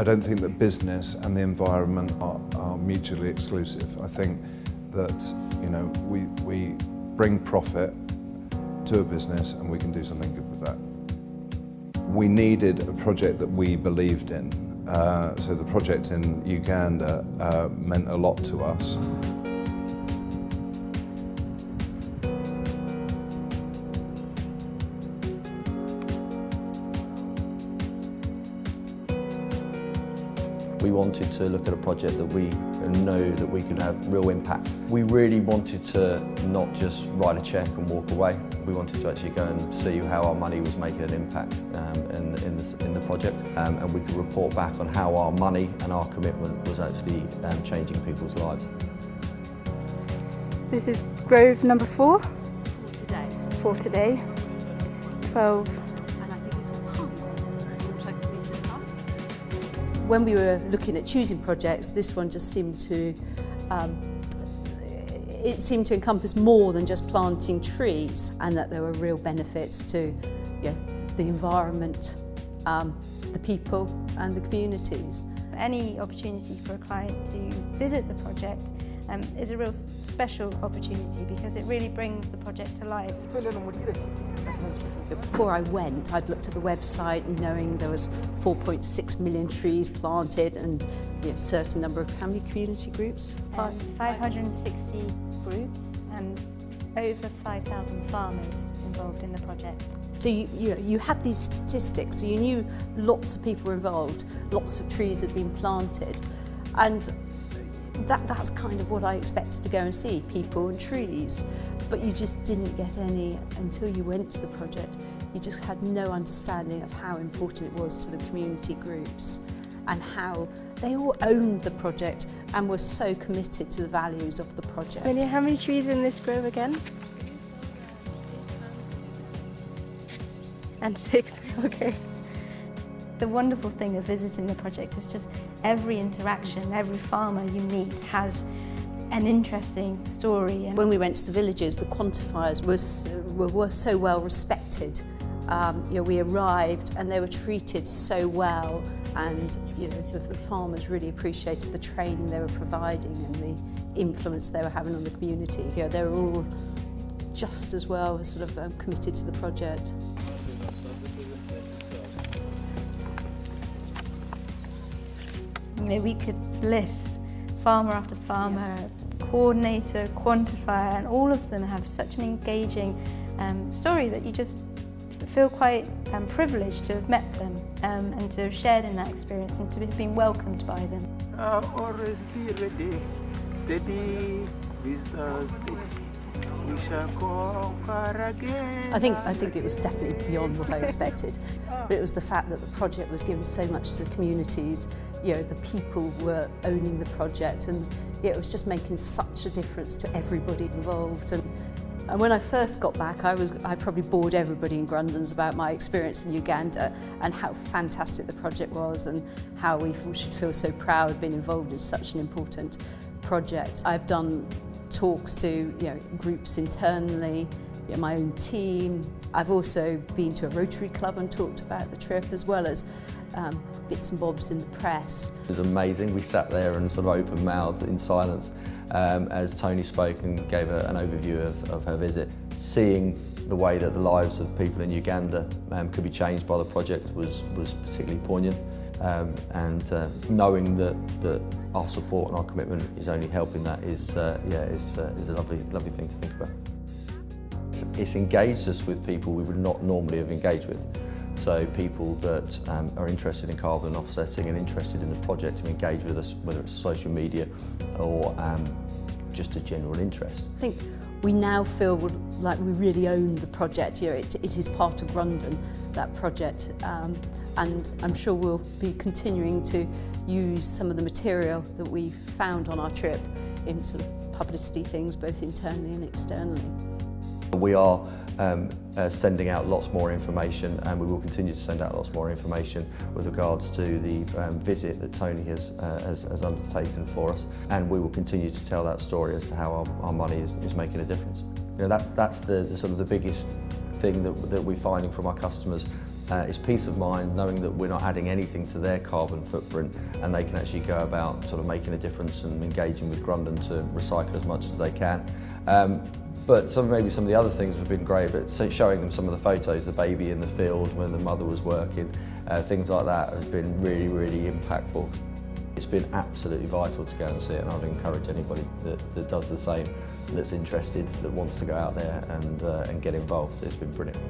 I don't think that business and the environment are mutually exclusive. I think that, you know, we bring profit to a business and we can do something good with that. We needed a project that we believed in. So the project in Uganda meant a lot to us. We wanted to look at a project that we know that we could have real impact. We really wanted to not just write a cheque and walk away. We wanted to actually go and see how our money was making an impact in the project, and we could report back on how our money and our commitment was actually changing people's lives. This is grove number 4. Today. For today. 12. And I think it's all palm. Looks like it's easy palm. When we were looking at choosing projects, this one just seemed to encompass more than just planting trees, and that there were real benefits to the environment, the people and the communities. Any opportunity for a client to visit the project is a real special opportunity because it really brings the project to life. Before I went, I'd looked at the website knowing there was 4.6 million trees planted and a certain number of how many community groups? 560 groups and over 5,000 farmers involved in the project. So you had these statistics, so you knew lots of people were involved, lots of trees had been planted, and that's kind of what I expected to go and see, people and trees. But you just didn't get any until you went to the project. You just had no understanding of how important it was to the community groups and how they all owned the project and were so committed to the values of the project. How many trees are in this grove again? And 6, okay. The wonderful thing of visiting the project is just every interaction, every farmer you meet has an interesting story. When we went to the villages, the quantifiers were so well respected. We arrived and they were treated so well, and the farmers really appreciated the training they were providing and the influence they were having on the community. They were all just as well sort of committed to the project. We could list farmer after farmer, coordinator, quantifier, and all of them have such an engaging story that you just feel quite privileged to have met them and to have shared in that experience and to have been welcomed by them. Always be ready, steady, visitors, we shall conquer again. I think it was definitely beyond what I expected, but it was the fact that the project was given so much to the communities. The people were owning the project, and it was just making such a difference to everybody involved. And when I first got back, I probably bored everybody in Grundon's about my experience in Uganda and how fantastic the project was and how we should feel so proud of being involved in such an important project. I've done talks to groups internally, my own team. I've also been to a Rotary Club and talked about the trip, as well as bits and bobs in the press. It was amazing. We sat there and sort of open-mouthed in silence as Toni spoke and gave an overview of her visit. Seeing the way that the lives of people in Uganda could be changed by the project was particularly poignant, and knowing that our support and our commitment is only helping that is a lovely thing to think about. It's engaged us with people we would not normally have engaged with. So people that are interested in carbon offsetting and interested in the project to engage with us, whether it's social media or just a general interest. I think we now feel like we really own the project. It is part of Grundon, that project, and I'm sure we'll be continuing to use some of the material that we found on our trip in sort of publicity things, both internally and externally. We are sending out lots more information, and we will continue to send out lots more information with regards to the visit that Toni has undertaken for us, and we will continue to tell that story as to how our money is making a difference. That's the sort of the biggest thing that we're finding from our customers It's peace of mind knowing that we're not adding anything to their carbon footprint, and they can actually go about sort of making a difference and engaging with Grundon to recycle as much as they can. But maybe some of the other things have been great, but showing them some of the photos, the baby in the field when the mother was working, things like that have been really, really impactful. It's been absolutely vital to go and see it, and I'd encourage anybody that does the same, that's interested, that wants to go out there and get involved. It's been brilliant.